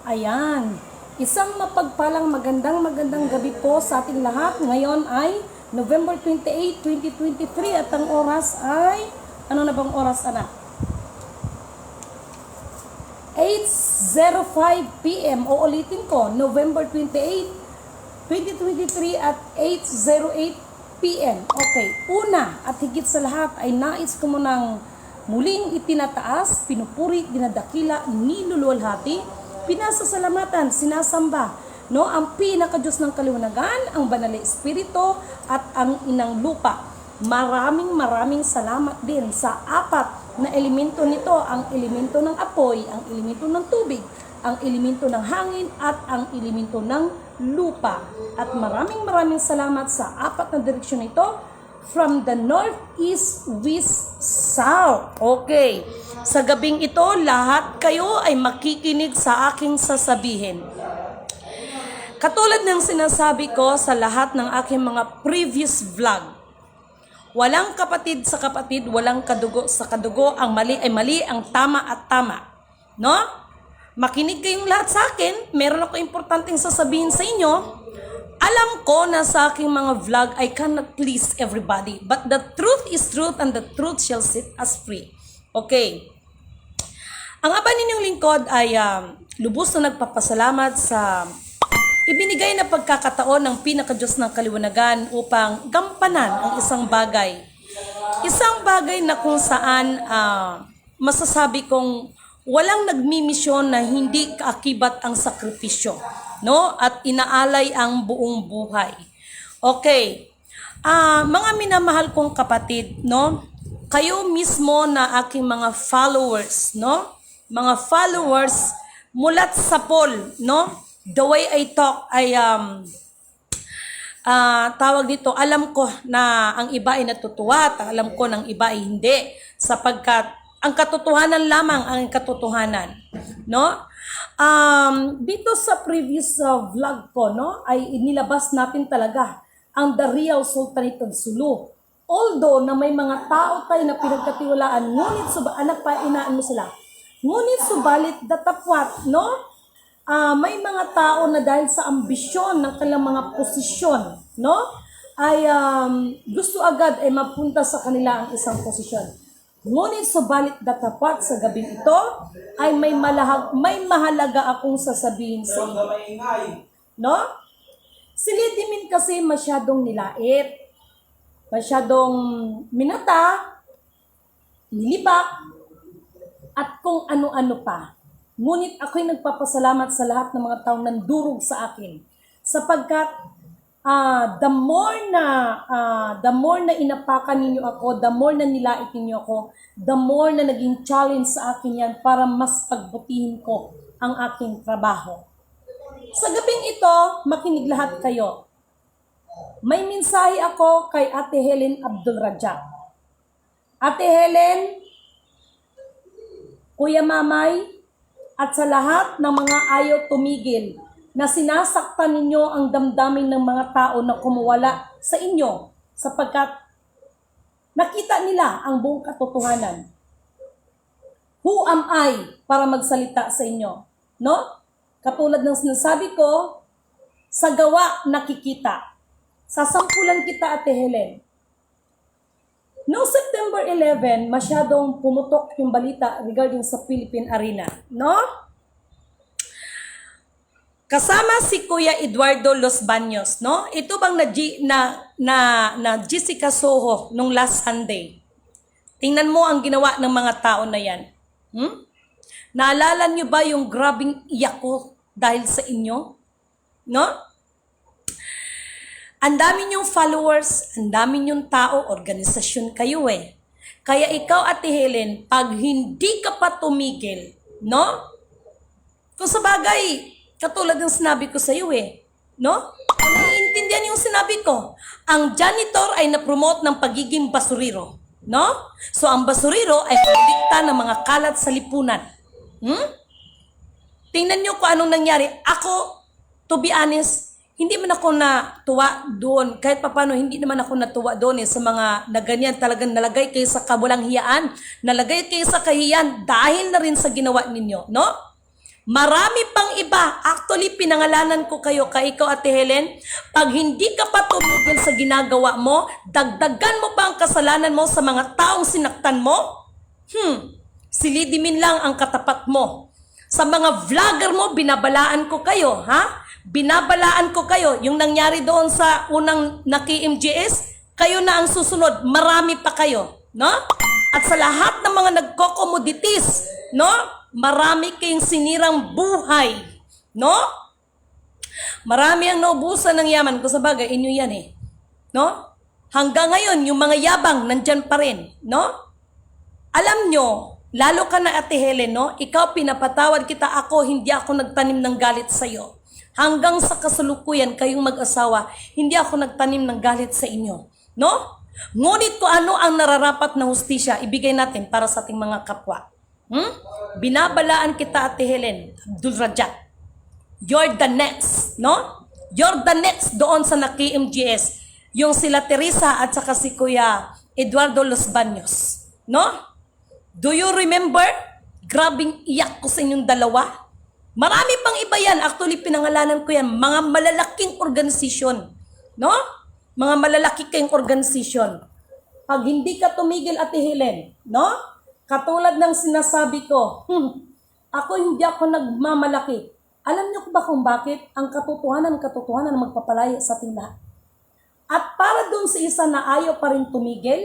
Ayan. Isang mapagpalang magandang gabi po sa ating lahat. Ngayon ay November 28, 2023 at ang oras ay, ano na bang oras anak? 8:05 p.m. O ulitin ko, November 28, 2023 at 8:08 p.m. Okay, una at higit sa lahat ay nais ko munang muling itinataas, pinupuri, dinadakila, niluluwalhati, pinasasalamatan, sinasamba, no, ang pinaka-Diyos ng kaliwanagan, ang Banal na Espiritu at ang Inang Lupa. Maraming salamat din sa apat na elemento nito, ang elemento ng apoy, ang elemento ng tubig, ang elemento ng hangin at ang elemento ng lupa. At maraming salamat sa apat na direksyon nito, from the north, east, west, south. Okay. Sa gabing ito, lahat kayo ay makikinig sa aking sasabihin. Katulad ng sinasabi ko sa lahat ng aking mga previous vlog, walang kapatid sa kapatid, walang kadugo sa kadugo, ang mali ay mali, ang tama at tama. No? Makinig kayong lahat sa akin, meron ako importanteng sasabihin sa inyo. Alam ko na sa aking mga vlog, I cannot please everybody. But the truth is truth and the truth shall set us free. Okay. Ang aba ninyong lingkod ay lubos na nagpapasalamat sa ibinigay na pagkakataon ng pinaka-Diyos ng kaliwanagan upang gampanan ang isang bagay. Isang bagay na kung saan masasabi kong walang nagmimisyon na hindi kaakibat ang sakripisyo, no? At inaalay ang buong buhay. Okay. Mga minamahal kong kapatid, no? Kayo mismo na aking mga followers, no? Mga followers mulat sa Paul, no? The way I talk ay tawag dito, alam ko na ang iba ay natutuwa at alam ko ng iba ay hindi, sapagkat ang katotohanan lamang ang katotohanan, no? Dito sa previous vlog ko, no, ay inilabas natin talaga ang the real Sultanate of Sulu. Although na may mga tao tayo na pinagkatiwalaan, ngunit anak pa inaan mo sila. Ngunit subalit datapwat, no? May mga tao na dahil sa ambisyon ng kanilang mga posisyon, no, ay gusto agad ay mapunta sa kanila ang isang posisyon. Ngunit subalit datapat sa gabing ito ay may mahalaga akong sasabihin sa inyo. No? Si Lidimin kasi masyadong nilait, masyadong minata, nilibak, at kung ano-ano pa. Ngunit ako'y nagpapasalamat sa lahat ng mga taong nandurog sa akin, sapagkat the more na inapakan ninyo ako, the more na nilait ninyo ako, the more na naging challenge sa akin yan para mas pagbutihin ko ang aking trabaho. Sa gabing ito, makinig lahat kayo. May mensahe ako kay Ate Helen Abdulrajak. Ate Helen, Kuya Mamay, at sa lahat ng mga ayaw tumigil na sinasaktan ninyo ang damdamin ng mga tao na kumuwala sa inyo sapagkat nakita nila ang buong katotohanan. Who am I para magsalita sa inyo? No? Katulad ng sinasabi ko, sa gawa nakikita. Sasampulan kita, Ate Helen. Noong September 11, masyadong pumutok yung balita regarding sa Philippine Arena. No? Kasama si Kuya Eduardo Los Baños, no? Ito bang na Jessica Soho nung last Sunday? Tingnan mo ang ginawa ng mga tao na yan. Naalala niyo ba yung grabing iyak ko dahil sa inyo? No? Ang dami niyong followers, ang dami niyong tao, organisasyon kayo eh. Kaya ikaw, Ate Helen, pag hindi ka pa tumigil, no? Kung sa bagay, katulad ng sinabi ko sa iyo eh, no? Naiintindihan yung sinabi ko. Ang janitor ay na-promote ng pagiging basuriro, no? So ang basuriro ay pagdikta ng mga kalat sa lipunan. Tingnan niyo kung anong nangyari. Ako, to be honest, hindi man ako natuwa doon. Kahit papano, hindi naman ako natuwa doon sa mga na ganyan talagang nalagay kayo sa kawalang hiyaan. Nalagay kayo sa kahiyan dahil na rin sa ginawa ninyo, no? Marami pang iba. Actually, pinangalanan ko kayo, ikaw, Ate Helen. Pag hindi ka pa tumigil sa ginagawa mo, dagdagan mo pa ang kasalanan mo sa mga taong sinaktan mo, silidimin lang ang katapat mo. Sa mga vlogger mo, binabalaan ko kayo, ha? Binabalaan ko kayo. Yung nangyari doon sa unang naki-MJS, kayo na ang susunod. Marami pa kayo, no? At sa lahat ng mga nagko-commodities, no? Marami kayong sinirang buhay, no? Marami ang naubusan ng yaman. Kung sa bagay, inyo yan eh. No? Hanggang ngayon, yung mga yabang, nandyan pa rin, no? Alam nyo, lalo ka na, Ate Helen, no? Ikaw, pinapatawad kita, ako, hindi ako nagtanim ng galit sa'yo. Hanggang sa kasalukuyan, kayong mag-asawa, hindi ako nagtanim ng galit sa inyo, no? Ngunit kung ano ang nararapat na hustisya, ibigay natin para sa ating mga kapwa. Binabalaan kita, Ate Helen Abdul Rajak. You're the next, no? You're the next doon sa naki-MGS. Yung sila Teresa at saka si Kuya Eduardo Los Baños, no? Do you remember? Grabing iyak ko sa inyong dalawa. Marami pang iba yan. Actually, pinangalanan ko yan. Mga malalaking organisasyon. No? Mga malalaki kayong organisasyon. Pag hindi ka tumigil, Ate Helen, no? Katulad ng sinasabi ko, ako hindi ako nagmamalaki. Alam niyo ba kung bakit? Ang katotohanan ang magpapalaya sa ating lahat. At para dun sa isa na ayaw pa rin tumigil,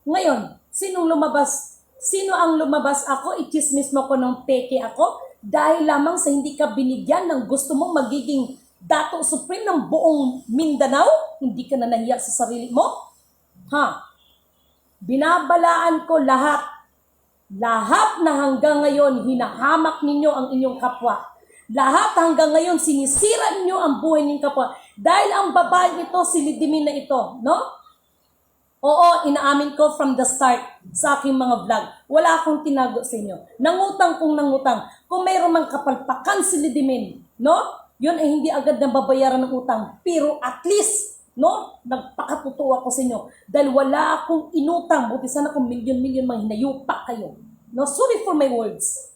ngayon, sino ang lumabas ako? Ichismis mo ko ng peke ako dahil lamang sa hindi ka binigyan ng gusto mong magiging Dato Supreme ng buong Mindanao? Hindi ka na nahiya sa sarili mo? Binabalaan ko lahat. Lahat na hanggang ngayon hinahamak ninyo ang inyong kapwa. Lahat hanggang ngayon sinisira ninyo ang buhay ng kapwa. Dahil ang babae ito, si Lidimin na ito, no? Oo, inaamin ko from the start sa aking mga vlog. Wala akong tinago sa inyo. Nangutang kung nangutang. Kung mayroon mang kapalpakan si Lidimin, no? Yun ay hindi agad na babayaran ng utang. Pero at least, no? Nagpakatutuwa ko sa inyo. Dahil wala akong inutang. Buti sana kung milyon-milyon mang hinayupa kayo. No? Sorry for my words.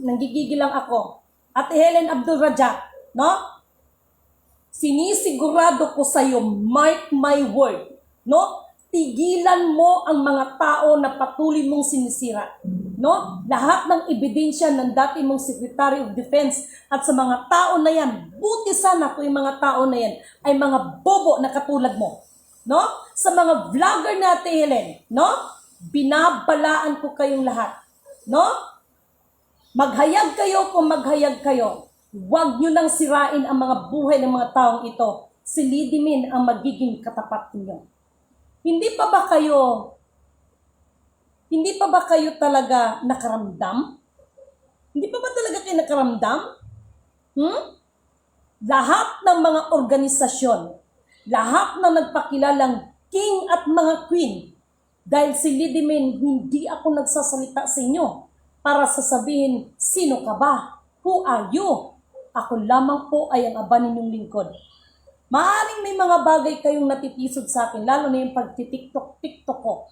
Nanggigigil lang ako. Ate Helen Abdul Rajak, no? Sinisigurado ko sa iyo, mark my word, no? Tigilan mo ang mga tao na patuloy mong sinisira, no? Lahat ng ebidensya ng dati mong Secretary of Defense at sa mga tao na yan, buti sana kung yung mga tao na yan ay mga bobo na katulad mo, no? Sa mga vlogger na, Ate Helen, no? Binabalaan ko kayong lahat, no? Maghayag kayo kung maghayag kayo. Huwag nyo nang sirain ang mga buhay ng mga taong ito. Si Lidimin ang magiging katapat ninyo. Hindi pa ba kayo talaga nakaramdam? Hindi pa ba talaga kayo nakaramdam? Lahat ng mga organisasyon, lahat ng nagpakilalang king at mga queen, dahil si Lidimin, hindi ako nagsasalita sa inyo para sasabihin, sino ka ba? Who are you? Ako lamang po ay ang aba ninyong lingkod. Maaaring may mga bagay kayong natitisod sa akin, lalo na yung pagtitiktok-tiktok ko.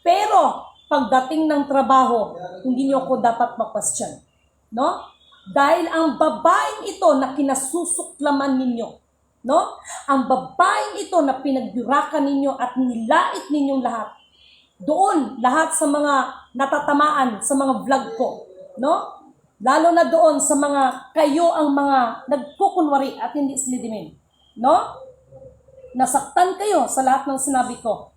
Pero, pagdating ng trabaho, hindi niyo ako dapat ma-question. No? Dahil ang babaeng ito na kinasusuklaman ninyo, no? Ang babaeng ito na pinagyurakan ninyo at nilait ninyong lahat, doon, lahat sa mga natatamaan sa mga vlog ko, no? Lalo na doon sa mga kayo ang mga nagkukunwari at hindi si Lidimin. No? Nasaktan kayo sa lahat ng sinabi ko.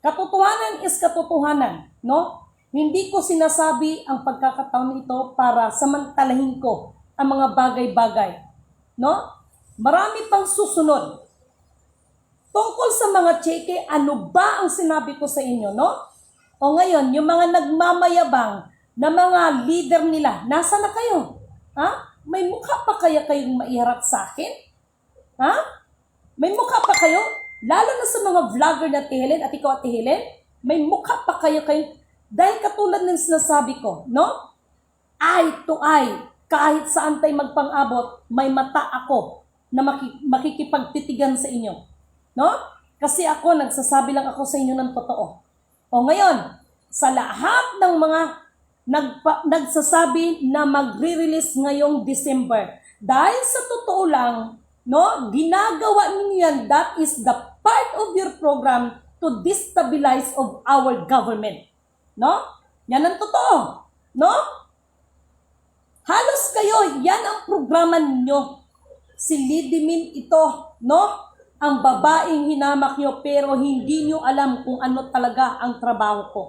Katotohanan is katotohanan. No? Hindi ko sinasabi ang pagkakataon ito para samantalahin ko ang mga bagay-bagay. No? Marami pang susunod. Tungkol sa mga cheque, ano ba ang sinabi ko sa inyo? No? O ngayon, yung mga nagmamayabang na mga leader nila, nasa na kayo? Ha? May mukha pa kaya kayong maiharap sa akin? Ha? May mukha pa kayo? Lalo na sa mga vlogger na Ate Helen at ikaw, Ate Helen, may mukha pa kayo kayong, dahil katulad ng sinasabi ko, no? Eye to eye, kahit saan tayo magpang-abot, may mata ako na makikipagtitigan sa inyo. No? Kasi ako, nagsasabi lang ako sa inyo ng totoo. O ngayon, sa lahat ng mga nagsasabi na magre-release ngayong December. Dahil sa totoo lang, no, ginagawa ninyo yan, that is the part of your program to destabilize of our government. No? Yan ang totoo. No? Halos kayo, yan ang programa ninyo. Si Lidimin ito, no? Ang babaeng hinamak nyo pero hindi nyo alam kung ano talaga ang trabaho ko.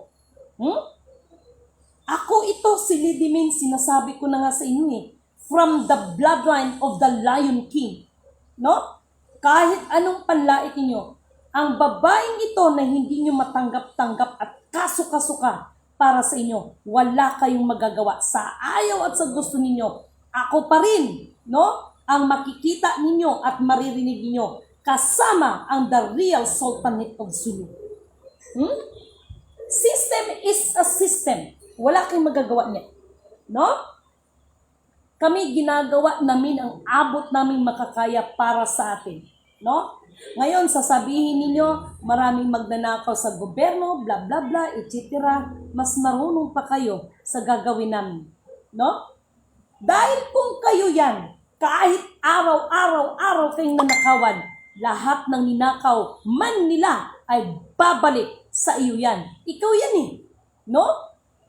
Ako ito, si Lidimin, sinasabi ko na nga sa inyo eh. From the bloodline of the Lion King. No? Kahit anong panlait niyo, ang babaeng ito na hindi nyo matanggap-tanggap at kaso-kasuka para sa inyo, wala kayong magagawa. Sa ayaw at sa gusto ninyo, ako pa rin, no? Ang makikita ninyo at maririnig ninyo, kasama ang the real Sultanate of Zulu. System is a system. Wala kayong magagawa niya. No? Kami ginagawa namin ang abot namin makakaya para sa atin. No? Ngayon, sasabihin ninyo, maraming magnanakaw sa gobyerno, bla bla bla, etc. Mas marunong pa kayo sa gagawin namin. No? Dahil kung kayo yan, kahit araw-araw kayong nanakawan, lahat ng ninakaw man nila ay babalik sa iyo yan. Ikaw yan eh. No?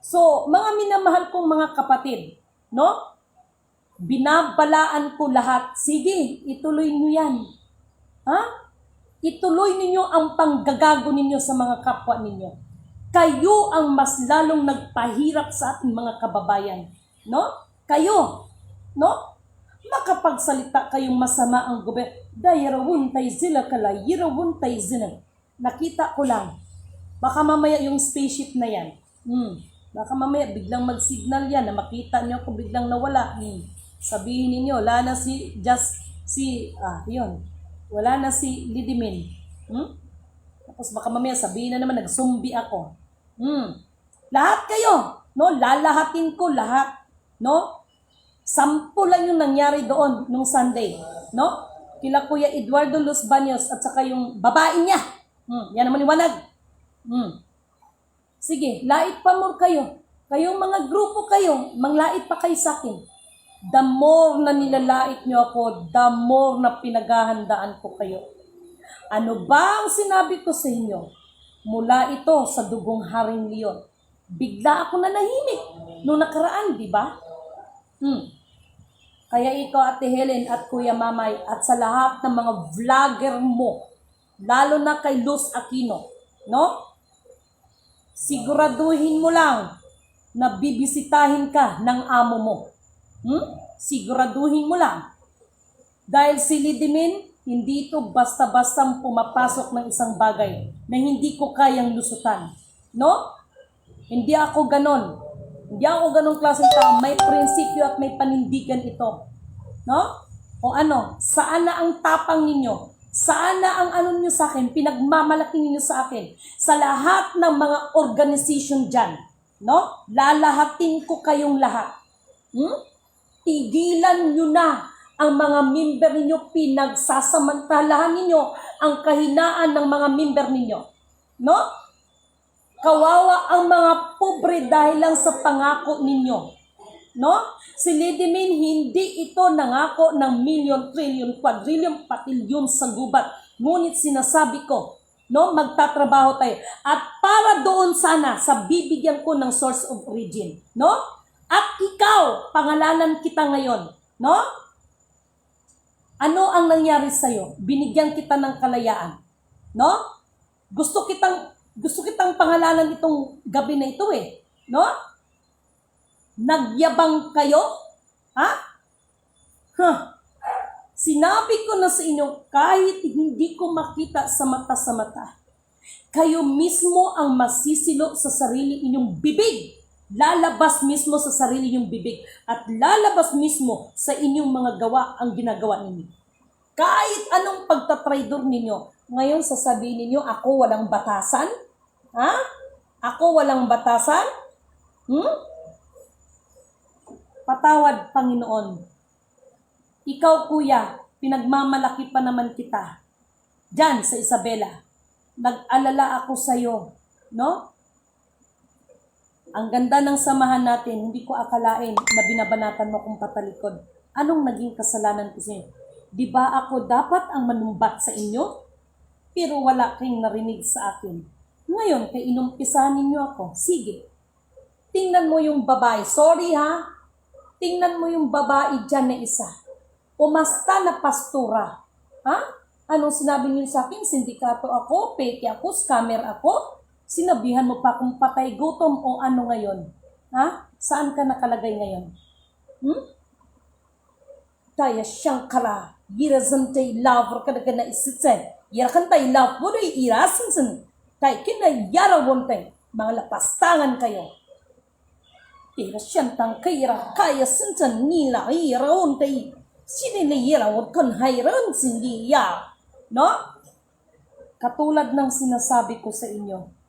So, mga minamahal kong mga kapatid, no? Binabalaan ko lahat. Sige, ituloy nyo yan. Ha? Ituloy ninyo ang panggagago ninyo sa mga kapwa ninyo. Kayo ang mas lalong nagpahirap sa ating mga kababayan. No? Kayo. No? Makapagsalita kayong masama ang gobyerno. Dayarawun tay zila kala, yirawun tay zina. Nakita ko lang. Baka mamaya yung spaceship na yan. Baka mamaya biglang mag-signal yan na makita niyo kung biglang nawala. Sabihin niyo, wala na wala na si Lidimin. Tapos baka mamaya sabihin na naman, nag-zombie ako. Lahat kayo, no? Lalahatin ko lahat, no? 10 lang yung nangyari doon nung Sunday, no? Kila Kuya Eduardo Los Baños at saka yung babae niya. Yan naman liwanag. Sige, lait pa more kayo. Kayong mga grupo kayo, manglait pa kayo sa akin. The more na nilalait nyo ako, the more na pinaghahandaan ko kayo. Ano ba ang sinabi ko sa inyo? Mula ito sa dugong Haring Leon. Bigla ako nanahimik noong nakaraan, di ba? Kaya ikaw, Ate Helen at Kuya Mamay, at sa lahat ng mga vlogger mo, lalo na kay Luz Aquino, no? Siguraduhin mo lang na bibisitahin ka ng amo mo. Siguraduhin mo lang. Dahil si Lidimin, hindi ito basta-bastang pumapasok ng isang bagay na hindi ko kayang lusutan. No? Hindi ako ganon. Hindi ako ganong klaseng tao. May prinsipyo at may panindigan ito. No? O ano? Saan na ang tapang ninyo? Saan na ang ano niyo sa akin? Pinagmamalaki niyo sa akin. Sa lahat ng mga organization dyan. No? Lalahatin ko kayong lahat. Tigilan nyo na ang mga member ninyo. Pinagsasamantalahan ninyo ang kahinaan ng mga member ninyo. No? Kawawa ang mga pobre dahil lang sa pangako ninyo. No? Si Lidimin, hindi ito nangako ng million, trillion, quadrillion, patilyon sa gubat. Ngunit sinasabi ko, no, magtatrabaho tayo. At para doon sana sa bibigyan ko ng source of origin. No? At ikaw, pangalanan kita ngayon. No? Ano ang nangyari sa'yo? Binigyan kita ng kalayaan. No? Gusto kitang pangalanan itong gabi na ito eh. No? Nagyabang kayo? Ha? Sinabi ko na sa inyo, kahit hindi ko makita sa mata, kayo mismo ang masisilo sa sarili inyong bibig. Lalabas mismo sa sarili inyong bibig. At lalabas mismo sa inyong mga gawa ang ginagawa ninyo. Kahit anong pagtatraidor ninyo, ngayon sasabihin ninyo, ako walang batasan? Ha? Ako walang batasan? Patawad, Panginoon. Ikaw, Kuya, pinagmamalaki pa naman kita. Diyan sa Isabela. Nag-alala ako sa iyo, no? Ang ganda ng samahan natin, hindi ko akalain na binabanatan mo kong patalikod. Anong naging kasalanan ko sa inyo? Di ba ako dapat ang manumbat sa inyo? Pero wala kayong narinig sa akin. Ngayon, kay inumpisahan ninyo ako. Sige. Tingnan mo yung babae. Sorry ha. Tingnan mo yung babae dyan na isa. Umasta na pastura. Ha? Anong sinabi niyo sa akin? Sindikato ako, peke ako, scammer ako? Sinabihan mo pa kung patay gutom o ano ngayon? Ha? Saan ka nakalagay ngayon? Kaya siyang kala. Yirazan tay lover ka na isitsen. Yarakan tay love mo rin irasinsin. Kaya kinayarawon tay. Mga lapastangan kayo. Kaya siyang tang kaya sinsan nila iyarawon tay. Sinilayarawan kan hayran sindiya. No? Katulad ng sinasabi ko sa inyo,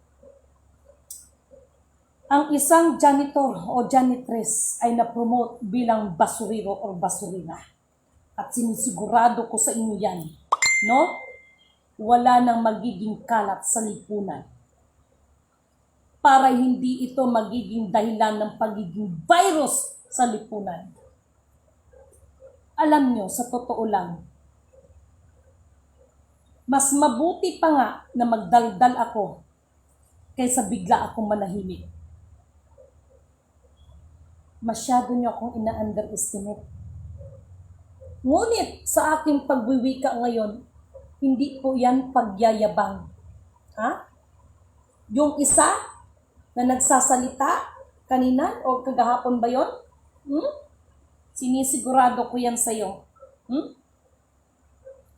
ang isang janitor o janitress ay na-promote bilang basurero o basurina. At sinisigurado ko sa inyo yan, no? Wala nang magiging kalat sa lipunan. Para hindi ito magiging dahilan ng pagiging virus sa lipunan. Alam nyo, sa totoo lang, mas mabuti pa nga na magdaldal ako kaysa bigla akong manahimik. Masyado nyo akong ina-underestimate. Ngunit sa aking pagwiwika ngayon, hindi po yan pagyayabang. Ha? Yung isa na nagsasalita kanina o kagahapon ba yun? Sinisigurado ko yan sa'yo.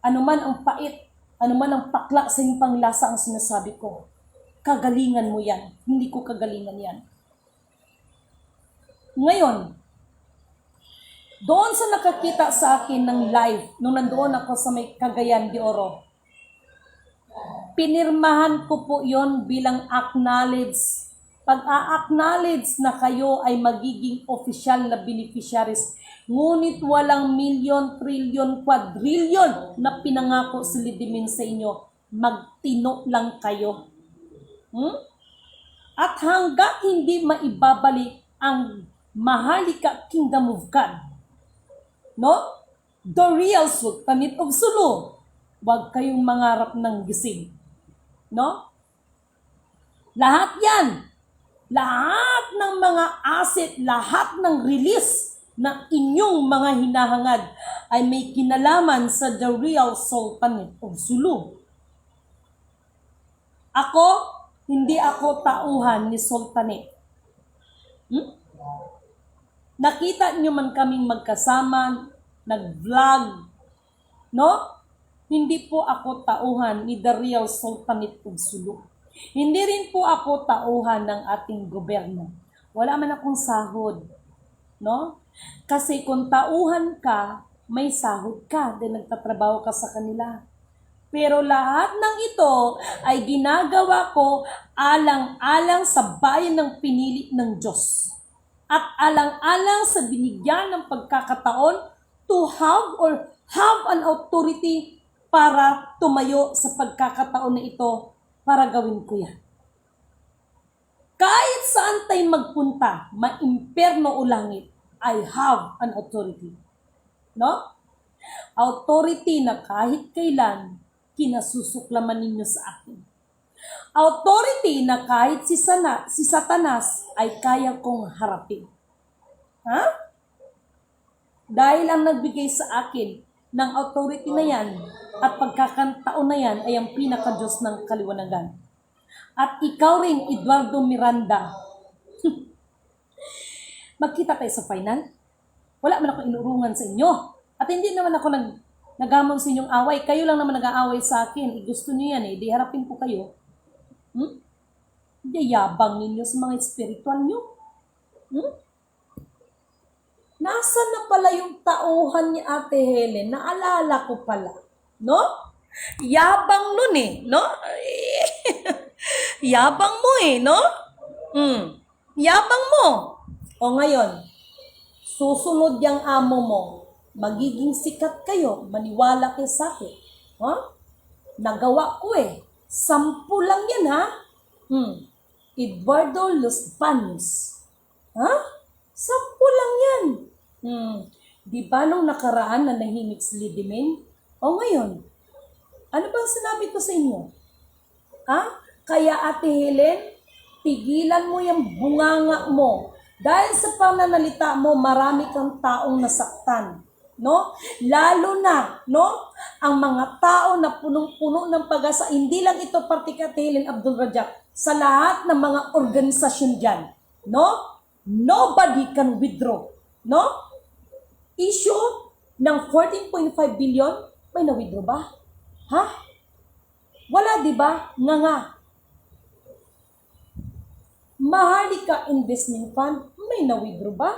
Ano man ang pait, ano man ang pakla sa iyong panglasa ang sinasabi ko, kagalingan mo yan. Hindi ko kagalingan yan. Ngayon, doon sa nakakita sa akin ng live, nung nandoon ako sa may Cagayan de Oro, pinirmahan ko po yon bilang acknowledge. Pag-a-acknowledge na kayo ay magiging official na beneficiaries, ngunit walang milyon, trilyon, quadrilyon na pinangako si Lidimin sa inyo, magtino lang kayo. At hanggat hindi maibabalik ang Mahalika Kingdom of God, no? The real Sultanate of Sulu, wag kayong mangarap ng gising, no? Lahat yan, lahat ng mga asset, lahat ng release na inyong mga hinahangad ay may kinalaman sa the real Sultanate of Sulu. Ako, hindi ako tauhan ni Sultanate. Nakita nyo man kaming magkasama, nag-vlog, no? Hindi po ako tauhan ni the real Sultanate of Sulu. Hindi rin po ako tauhan ng ating gobyerno. Wala man akong sahod, no? Kasi kung tauhan ka, may sahod ka dahil nagtatrabaho ka sa kanila. Pero lahat ng ito ay ginagawa ko alang-alang sa bayan ng pinili ng Diyos. At alang-alang sa binigyan ng pagkakataon to have an authority para tumayo sa pagkakataon na ito para gawin ko yan. Kahit saan tayo magpunta, maimperno o langit, I have an authority. No? Authority na kahit kailan kinasusuklaman ninyo sa akin. Authority na kahit si Satanas ay kaya kong harapin. Ha? Dahil ang nagbigay sa akin ng authority na yan at pagkakataon na yan ay ang pinaka-Diyos ng kaliwanagan. At ikaw rin, Eduardo Miranda, magkita tayo sa final? Wala man ako inurungan sa inyo. At hindi naman ako nagamon sa inyong away. Kayo lang naman nag-aaway sa akin. Gusto niyo yan di harapin ko kayo. Yayabang ninyo sa mga spiritual nyo. Nasaan na pala yung tauhan ni Ate Helen? Naalala ko pala. No? Yabang nun no? Yabang mo no? Yabang mo. O ngayon, susunod yung amo mo, magiging sikat kayo, maniwala kayo sa akin. Nagawa ko 10 lang yan ha. Eduardo Los Baños. Ha? 10 lang yan. Di ba nung nakaraan na nahimik si Lidimen? O ngayon, ano bang sinabi ko sa inyo? Ha? Kaya Ate Helen, tigilan mo yung bunganga mo. Dahil sa pananalita mo, marami kang taong nasaktan. No? Lalo na, no? Ang mga tao na punong-puno ng pag-asa, hindi lang ito particular Ate Helen Abdul Rajak, sa lahat ng mga organisasyon dyan. No? Nobody can withdraw. No? Issue ng 14.5 billion, may na-withdraw ba? Ha? Wala, di ba? Nga. Maharlika Investment Fund, may na-withdraw ba?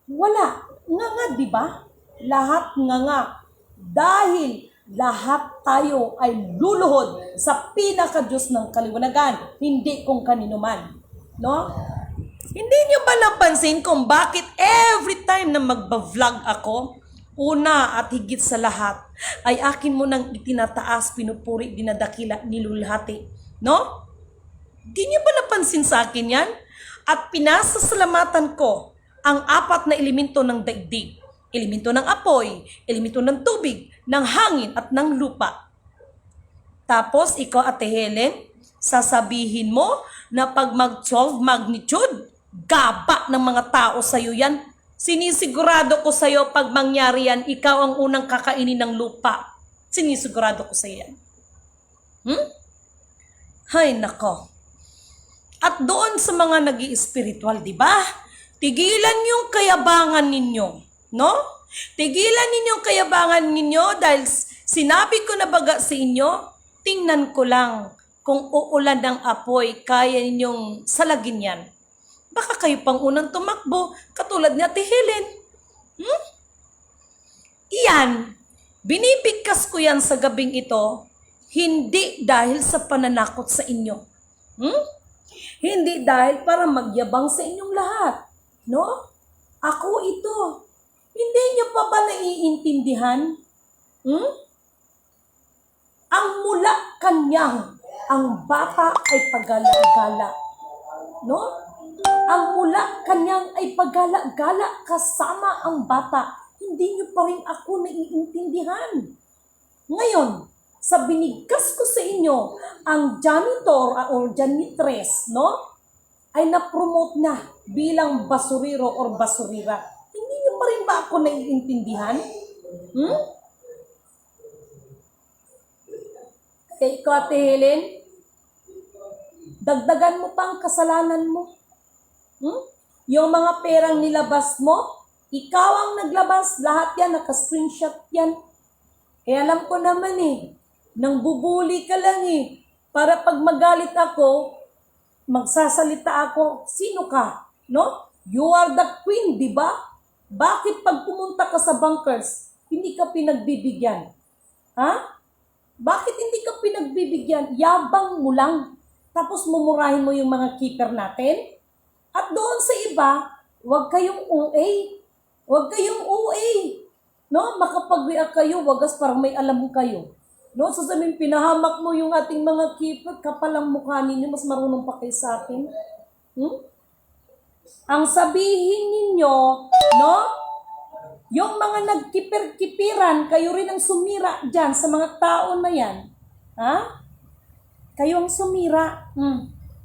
Wala. Nga, di ba? Lahat nga. Dahil lahat tayo ay luluhod sa pinaka-Diyos ng kaliwanagan, hindi kung kanino man. No? Hindi niyo ba napansin kung bakit every time na magba-vlog ako, una at higit sa lahat, ay akin mo nang itinataas, pinupuri, dinadakila, nilulhati. No? Di niyo ba napansin sa akin yan? At pinasasalamatan ko ang 4 na elemento ng daigdig. Elemento ng apoy, elemento ng tubig, ng hangin at ng lupa. Tapos ikaw, Ate Helen, sasabihin mo na pag mag-12 magnitude, gaba ng mga tao sa'yo yan. Sinisigurado ko sa'yo pag mangyari yan, ikaw ang unang kakainin ng lupa. Sinisigurado ko sa'yo yan. Hay nako. At doon sa mga nag-i-spiritual, di ba? Tigilan yung kayabangan ninyo. No? Tigilan ninyong kayabangan ninyo dahil sinabi ko na baga sa inyo, tingnan ko lang kung uulan ng apoy, kaya ninyong salagin yan. Baka kayo pang unang tumakbo, katulad ni Ate Helen. Iyan, binibigkas ko yan sa gabing ito, hindi dahil sa pananakot sa inyo. Hindi dahil para magyabang sa inyong lahat. No? Ako ito. Hindi nyo pa ba naiintindihan? Ang mula kanyang, ang bata ay pagala-gala. No? Ang mula kanyang ay pagala-gala kasama ang bata. Hindi nyo pa rin ako naiintindihan. Ngayon, sa binigkas ko sa inyo, ang janitor or janitress, no? Ay na-promote na bilang basurero or basurira. Hindi nyo pa rin ba ako naiintindihan? Kaya ikaw, Ate Helen, dagdagan mo pa ang kasalanan mo. Yung mga perang nilabas mo, ikaw ang naglabas, lahat yan, naka-screenshot yan. Kaya alam ko naman nang bubuli ka lang para pag magalit ako, magsasalita ako, sino ka? No? You are the queen, di ba? Bakit pag pumunta ka sa bunkers, hindi ka pinagbibigyan? Ha? Bakit hindi ka pinagbibigyan? Yabang mo lang. Tapos mumurahin mo yung mga keeper natin? At doon sa iba, huwag kayong OA. Huwag kayong OA. No? Makapag-react kayo, wagas parang may alam kayo. No? Sasabihin, pinahamak mo yung ating mga keeper, kapalang mukha ninyo, mas marunong pa kayo sa akin. Ang sabihin ninyo, no? Yung mga nagkipir-kipiran, kayo rin ang sumira dyan sa mga tao na yan. Ha? Kayo ang sumira.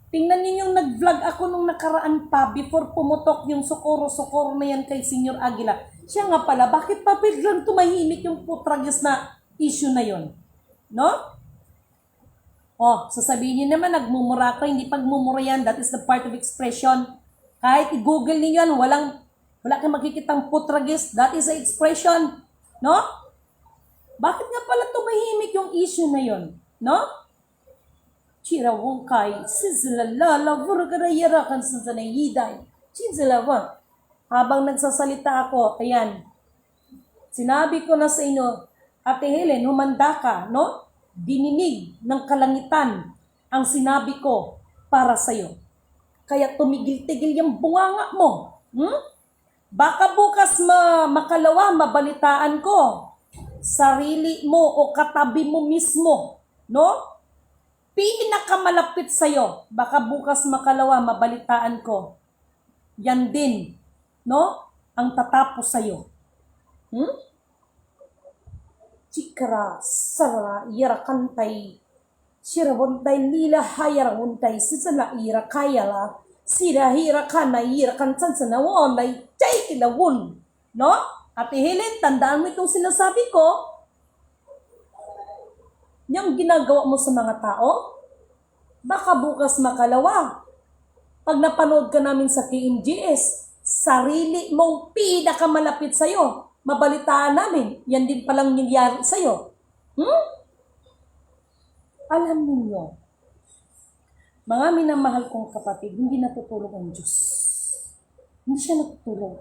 Tingnan ninyong nag-vlog ako nung nakaraan pa before pumutok yung sokoro-sokoro na yan kay Senior Aguila. Siya nga pala, bakit pa biglang tumahimik yung putragis na issue na yon? No? Sasabihin niyo naman, nagmumura ka, hindi pagmumura yan, that is the part of expression. Kahit i-google niyo yan, wala kang makikitang putragis, that is the expression. No? Bakit nga pala tumahimik yung issue na yon? No? Chirawong kay, sizilalala, vuragarayarakan sa zanayiday. Chinzilawang. Habang nagsasalita ako, ayan, sinabi ko na sa inyo, Ate Helen, humanda ka, no? Dininig ng kalangitan ang sinabi ko para sa'yo. Kaya tumigil-tigil yung bunganga mo. Baka bukas makalawa, mabalitaan ko. Sarili mo o katabi mo mismo, no? pinakamalapit sa'yo, baka bukas makalawa, mabalitaan ko, yan din, no? Ang tatapos sa'yo. Chikra, sarara, ira kantay, shirabuntay, lila hayara untay, sisana ira kayala, sira hira kana, ira kansansana, wonay, chay kilawun, no? Ate Helen, tandaan mo itong sinasabi ko, yung ginagawa mo sa mga tao, baka bukas makalawa. Pag napanood ka namin sa KMGS, sarili mong pinakamalapit sa'yo, mabalitaan namin, yan din palang nangyari sa'yo. Alam niyo, mga minamahal kong kapatid, hindi natutulog ang Diyos. Hindi siya natutulog.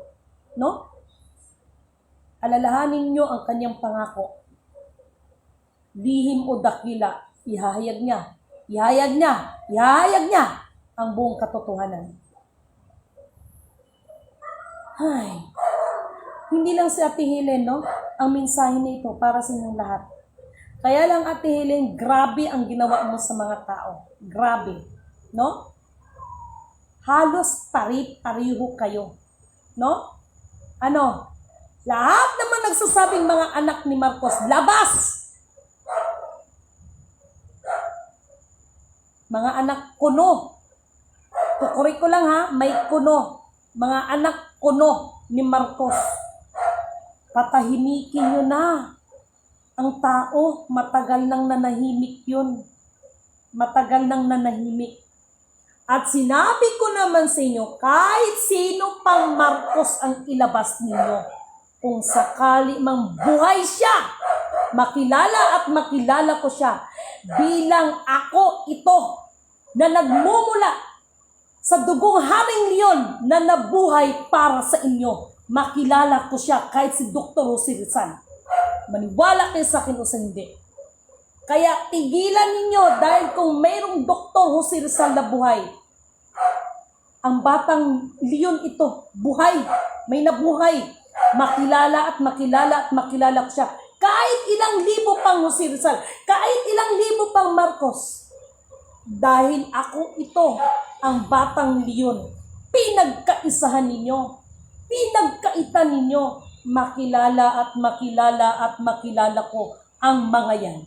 No? Alalahanin niyo ang kanyang pangako. Lihim o dakila, ihahayag niya. Ihahayag niya. Ihahayag niya ang buong katotohanan. Ay, hindi lang si Ate Helen, no? Ang mensahe nito para sa inyong lahat. Kaya lang, Ate Helen, grabe ang ginawa mo sa mga tao. Grabe, no? Halos pari-pariho kayo, no? Ano? Lahat naman nagsasabing mga anak ni Marcos, labas! Mga anak kuno. Kukuri ko lang ha, may kuno. Mga anak kuno ni Marcos. Patahimikin nyo na. Ang tao, matagal nang nanahimik yun. Matagal nang nanahimik. At sinabi ko naman sa inyo, kahit sino pang Marcos ang ilabas ninyo, kung sakali mang buhay siya, makilala at makilala ko siya bilang ako ito na nagmumula sa dugong Haring Leon na nabuhay para sa inyo. Makilala ko siya kahit si Dr. Jose Rizal. Maniwala kayo sa akin o sa hindi. Kaya tigilan ninyo dahil kung mayroong Dr. Jose Rizal na buhay, ang batang Leon ito, buhay, may nabuhay. Makilala at makilala at makilala ko siya. Kahit ilang libo pang Jose Rizal, kahit ilang libo pang Marcos, dahil ako ito, ang batang Leon, pinagkaisahan ninyo, pinagkaitan ninyo, makilala at makilala at makilala ko ang mga yan.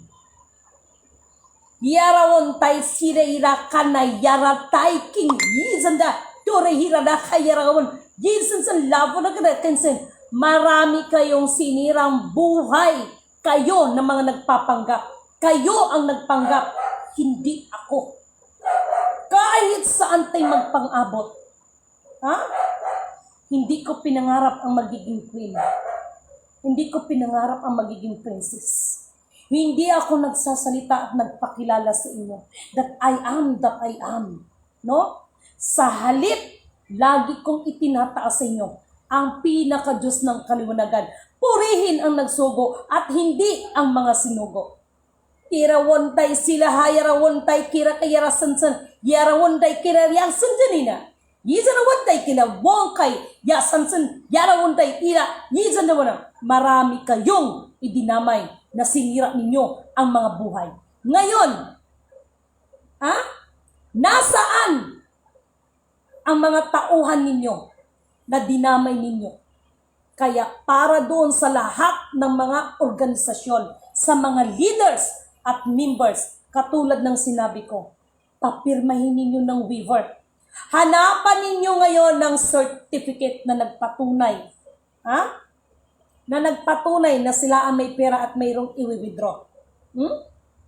Yarawon tay siraira kanay yara tay king yizanda tore hirada kayarawon yizan san labo na kadatensen. Marami kayong sinirang buhay. Kayo na mga nagpapanggap. Kayo ang nagpanggap. Hindi ako. Kahit saan tayo magpang-abot. Ha? Hindi ko pinangarap ang magiging queen. Hindi ko pinangarap ang magiging princess. Hindi ako nagsasalita at nagpakilala sa inyo that I am that I am. No? Sa halip, lagi kong itinataas sa inyo ang pinaka-Diyos ng kaliwanagan. Purihin ang nagsugo at hindi ang mga sinugo. Tirawontay sila hayarawontay kira kayara sansan yarawontay kira yang sanjanina. Yizanawontay kila wongkay ya sansan yarawontay ira yizanawana. Marami kayong idinamay na sinira ninyo ang mga buhay. Ngayon, nasaan ang mga tauhan ninyo na dinamay ninyo? Kaya para doon sa lahat ng mga organisasyon, sa mga leaders at members, katulad ng sinabi ko, papirmahin ninyo ng waiver. Hanapan ninyo ngayon ng certificate na nagpatunay. Na nagpatunay na sila ang may pera at mayroong i-withdraw.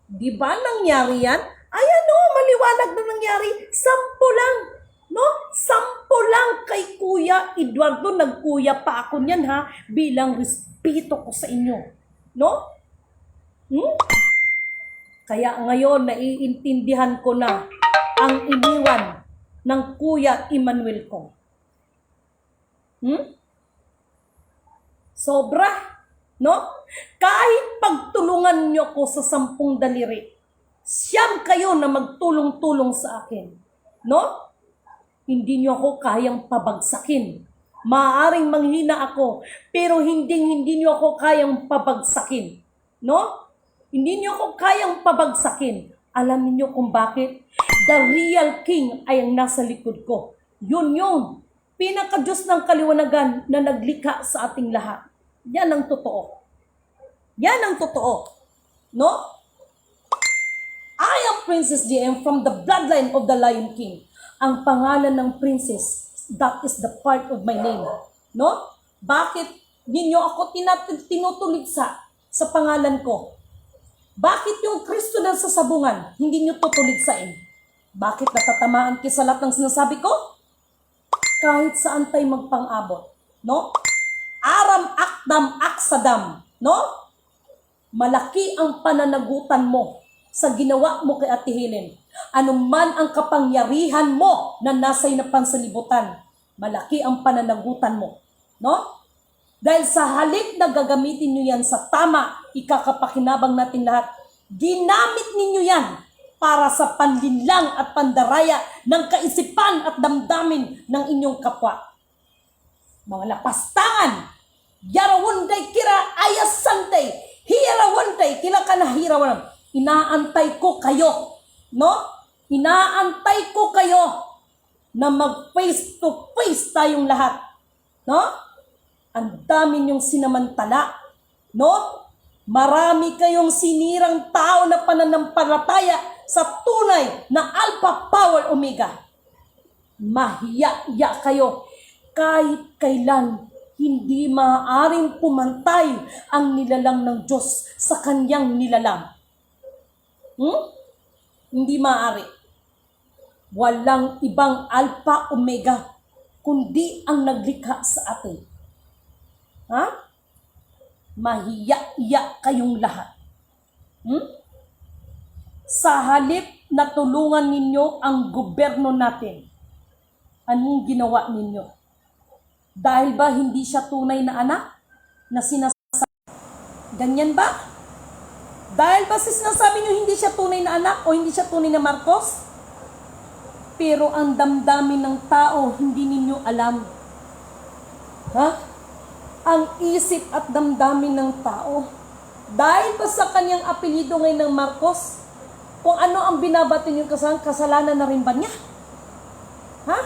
Di ba nangyari yan? Ayan o, maliwanag na nangyari. 10 lang. No? 10 lang kay Kuya Eduardo. Nagkuya pa ako niyan ha. Bilang respeto ko sa inyo. No? Kaya ngayon, naiintindihan ko na ang iniwan ng Kuya Emmanuel ko. Sobra, no? Kahit pagtulungan nyo ko sa 10 daliri, siyam kayo na magtulong-tulong sa akin, no? Hindi nyo ako kayang pabagsakin. Maaaring manghina ako, pero hindi nyo ako kayang pabagsakin, no? Hindi nyo ako kayang pabagsakin. Alam niyo kung bakit? The real king ay ang nasa likod ko. Yun yung pinaka-Diyos ng kaliwanagan na naglikha sa ating lahat. Yan ang totoo. Yan ang totoo. No? I am Princess JM from the bloodline of the Lion King. Ang pangalan ng princess, that is the part of my name. No? Bakit ninyo ako tinutulig sa pangalan ko? Bakit yung Kristo ng sasabungan, hindi nyo tutuligsain? Bakit natatamaan kayo sa lahat ng sinasabi ko? Kahit saan tayo magpang-abot. No? Aram akdam aksadam. No? Malaki ang pananagutan mo sa ginawa mo kay Ate Helen. Anuman ang kapangyarihan mo na nasa'y na pansalibutan, malaki ang pananagutan mo. No? Dahil sa halip na gagamitin nyo yan sa tama, ikakapakinabang natin lahat, ginamit ninyo yan para sa panlinlang at pandaraya ng kaisipan at damdamin ng inyong kapwa. Mga lapastangan, yarawunday kira ayasantay, hirawantay kila ka na hirawanam. Inaantay ko kayo, no? Inaantay ko kayo na mag face to face tayong lahat, no? Ang dami niyong sinamantala, no? Marami kayong sinirang tao na pananampalataya sa tunay na Alpha Power Omega. Mahiya-ya kayo. Kahit kailan, hindi maaaring pumantay ang nilalang ng Diyos sa kanyang nilalang. Hindi maaari. Walang ibang Alpha Omega, kundi ang naglikha sa atin. Ha? Mahiya-iya kayong lahat. Sa halip na tulungan ninyo ang gobyerno natin, anong ginawa ninyo? Dahil ba hindi siya tunay na anak na sinasabi? Ganyan ba? Dahil ba sinasabi nyo hindi siya tunay na anak o hindi siya tunay na Marcos? Pero ang damdamin ng tao, hindi ninyo alam. Ha? Ang isip at damdamin ng tao. Dahil ba sa kanyang apelyido ngayon ng Marcos, kung ano ang binabato niyong kasalanan na rin ba niya? Ha?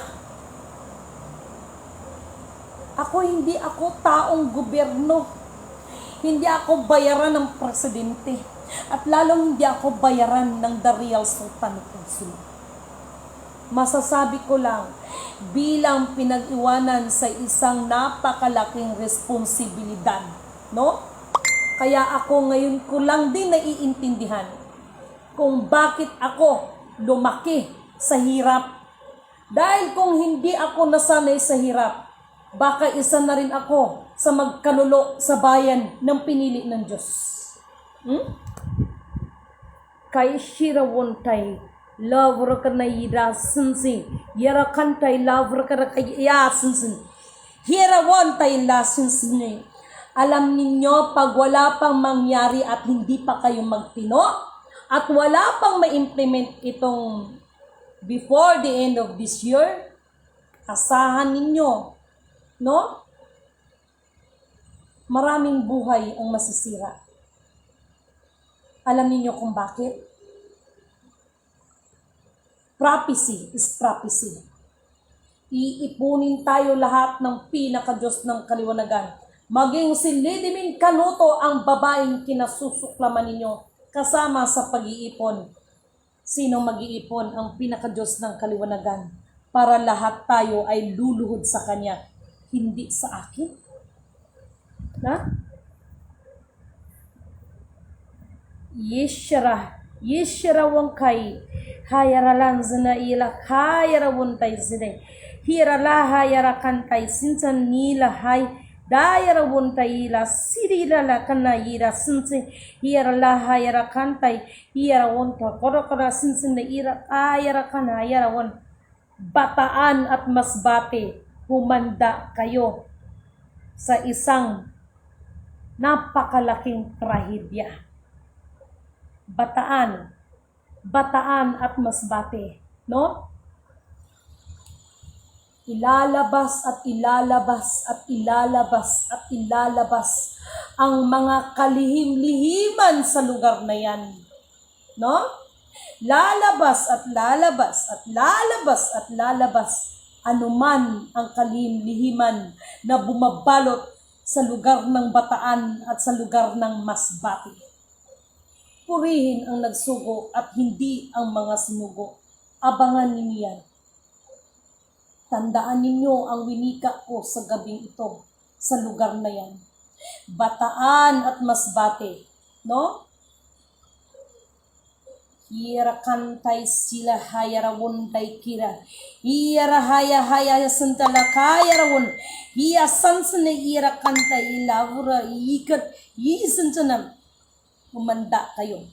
Hindi ako taong gobyerno. Hindi ako bayaran ng presidente. At lalong hindi ako bayaran ng the real Sultan Kusulo. Masasabi ko lang, bilang pinag-iwanan sa isang napakalaking responsibilidad, no? Kaya ako ngayon ko lang din naiintindihan kung bakit ako lumaki sa hirap. Dahil kung hindi ako nasanay sa hirap, baka isa na rin ako sa magkanulo sa bayan ng pinili ng Diyos. Kay Shirawontay, lavra ka na ira sinsin. Yara kantay lavra ka na kaya sinsin. Hirawontay la sinsin. Alam ninyo, pag wala pang mangyari at hindi pa kayo magtino, at wala pang ma-implement itong before the end of this year, asahan ninyo, no? Maraming buhay ang masisira. Alam niyo kung bakit? Prophecy is prophecy. Iipunin tayo lahat ng pinaka-Diyos ng kaliwanagan. Maging si Lidimin Canuto ang babaeng kinasusuklaman ninyo kasama sa pag-iipon. Sino mag-iipon? Ang pinaka-Diyos ng kaliwanagan. Para lahat tayo ay luluhod sa Kanya. Hindi sa akin. Na? Yeshara wangkai hayaralan zina ila hayara wuntai zine hirala hayara kantai sinsan nila hay dayara wuntai ila sirila la kana ira sinse hirala hayara kantai hira wunta korokora sinsen na ira hayara kana hayara wun bataan at masbate humanda kayo sa isang napakalaking trahedya. Bataan at masbate, no? Ilalabas at ilalabas at ilalabas at ilalabas ang mga kalihim-lihiman sa lugar na yan, no? lalabas at lalabas at lalabas at lalabas anuman ang kalimlihiman na bumabalot sa lugar ng Bataan at sa lugar ng Masbate. Purihin ang nagsugo at hindi ang mga sinugo. Abangan ninyo yan. Tandaan ninyo ang winika ko sa gabing ito, sa lugar na yan. Bataan at Masbate, no? Hira kantay sila hayarawon day kira. Hira haya santala kayarawon. Hiya sansane hira kantay ilavura ikat yisansanam. Umanda kayo.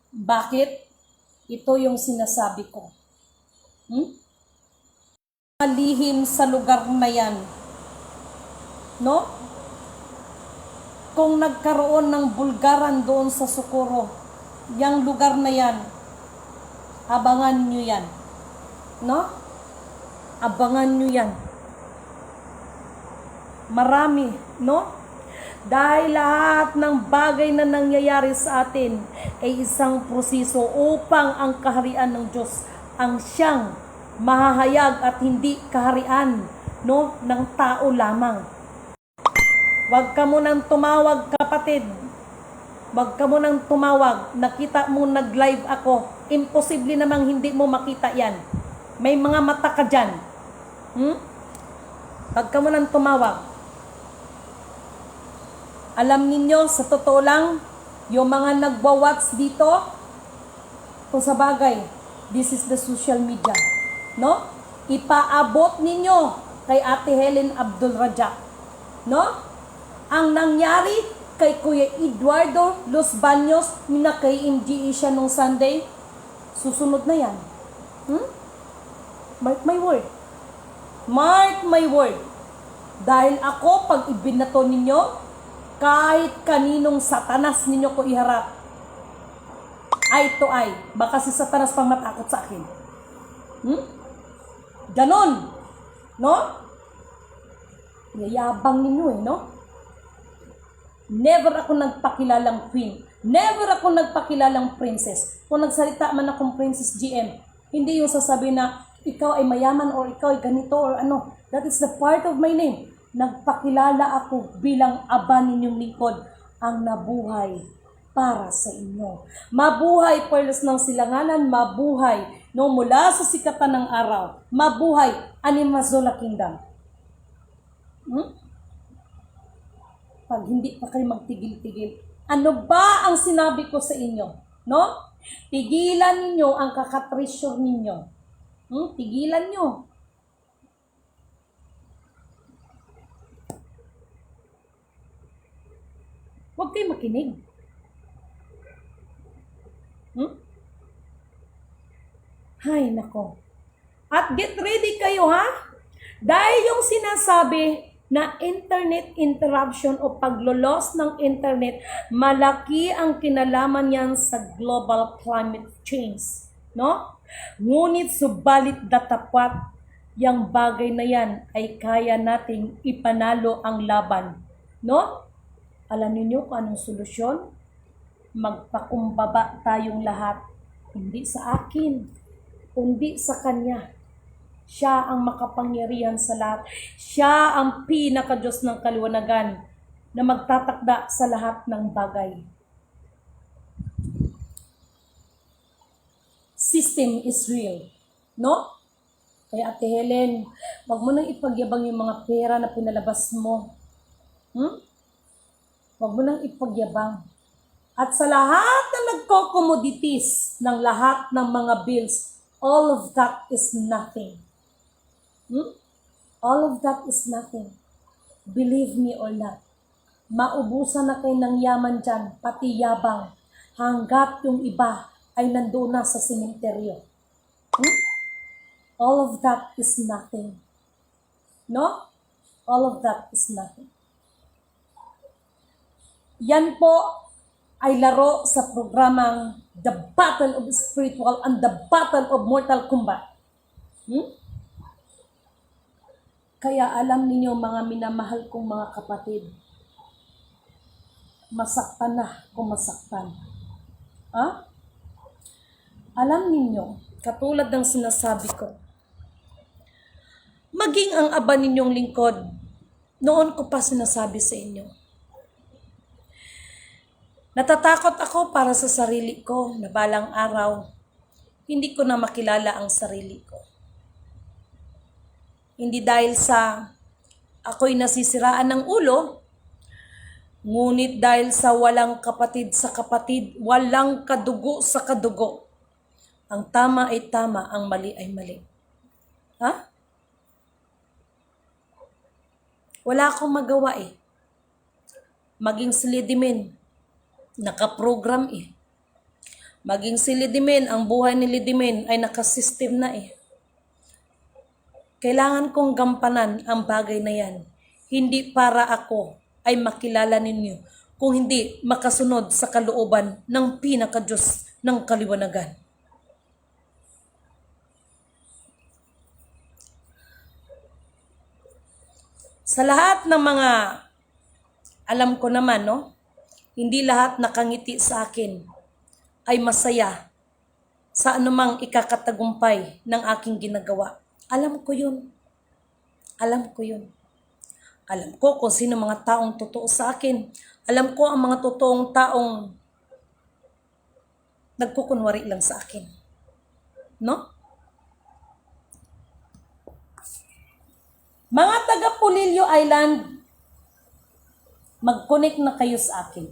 Bakit? Ito yung sinasabi ko. Malihim sa lugar na yan. No? Kung nagkaroon ng bulgaran doon sa Socorro, yung lugar na yan, abangan nyo yan. No? Abangan nyo yan. Marami, no? Dahil lahat ng bagay na nangyayari sa atin ay isang proseso upang ang kaharian ng Diyos ang siyang mahahayag at hindi kaharian, no, ng tao lamang. Huwag ka mo nang tumawag, kapatid. Huwag ka mo nang tumawag. Nakita mo nag-live ako. Imposible namang hindi mo makita yan. May mga mata ka dyan. Huwag ka mo nang tumawag. Alam ninyo, sa totoo lang, yung mga nagwa-watch dito, kung sa bagay, this is the social media. No? Ipaabot ninyo kay Ate Helen Abdul Rajak. No? Ang nangyari kay Kuya Eduardo Los Baños na kay MGE siya nung Sunday, susunod na yan. Mark my word. Mark my word. Dahil ako, pag ibinato ninyo, kahit kaninong satanas ninyo ko iharap, eye to eye, baka si satanas pang matakot sa akin. Ganon. No? Yayabang ninyo no? Never ako nagpakilalang queen. Never ako nagpakilalang princess. Kung nagsalita man akong Princess GM, hindi yung sasabihin na ikaw ay mayaman or ikaw ay ganito or ano. That is the part of my name. Nagpakilala ako bilang aba ninyong lingkod ang nabuhay para sa inyo. Mabuhay Perlas ng Silanganan, mabuhay no, mula sa sikatan ng araw. Mabuhay Animazola Kingdom. Pag hindi pa kayo magtigil-tigil, ano ba ang sinabi ko sa inyo? No? Tigilan ninyo ang kakatreasure ninyo. Tigilan nyo. Huwag kayo makinig. Hay, nako. At get ready kayo, ha? Dahil yung sinasabi na internet interruption o paglolos ng internet, malaki ang kinalaman yan sa global climate change. No? Ngunit subalit datapat, yung bagay na yan ay kaya nating ipanalo ang laban. No? Alam niyo kung anong solusyon? Magpakumbaba tayong lahat. Hindi sa akin, kundi sa Kanya. Siya ang makapangyarihan sa lahat. Siya ang pinaka-Diyos ng kaliwanagan na magtatakda sa lahat ng bagay. System is real. No? Kaya Ate Helen, wag mo nang ipagyabang yung mga pera na pinalabas mo. Wag mo nang ipagyabang. At sa lahat na nagko-commodities ng lahat ng mga bills, all of that is nothing. All of that is nothing. Believe me or not. Maubusan na kayo ng yaman dyan, pati yabang, hanggat yung iba ay nandoon na sa sementeryo. All of that is nothing. No? All of that is nothing. Yan po ay laro sa programang The Battle of Spiritual and The Battle of Mortal Kombat. Kaya alam niyo mga minamahal kong mga kapatid, masaktan na kung masaktan. Alam ninyo, katulad ng sinasabi ko, Maging ang aba ninyong lingkod, noon ko pa sinasabi sa inyo. Natatakot ako para sa sarili ko na balang araw, hindi ko na makilala ang sarili ko. Hindi dahil sa ako'y nasisiraan ng ulo, ngunit dahil sa walang kapatid sa kapatid, walang kadugo sa kadugo. Ang tama ay tama, ang mali ay mali. Ha? Wala akong magawa eh. Maging silidimin, nakaprogram eh. Maging silidimin, ang buhay ni Lidimin ay nakasystem na eh. Kailangan kong gampanan ang bagay na yan. Hindi para ako ay makilala ninyo, kung hindi makasunod sa kalooban ng pinaka-Diyos ng kaliwanagan. Sa lahat ng mga alam ko naman, no? Hindi lahat nakangiti sa akin ay masaya sa anumang ikakatagumpay ng aking ginagawa. Alam ko yun. Alam ko yun. Alam ko kung sino mga taong totoo sa akin. Alam ko ang mga totoong taong nagkukunwari lang sa akin. No? Mga taga Pulilio Island, mag-connect na kayo sa akin.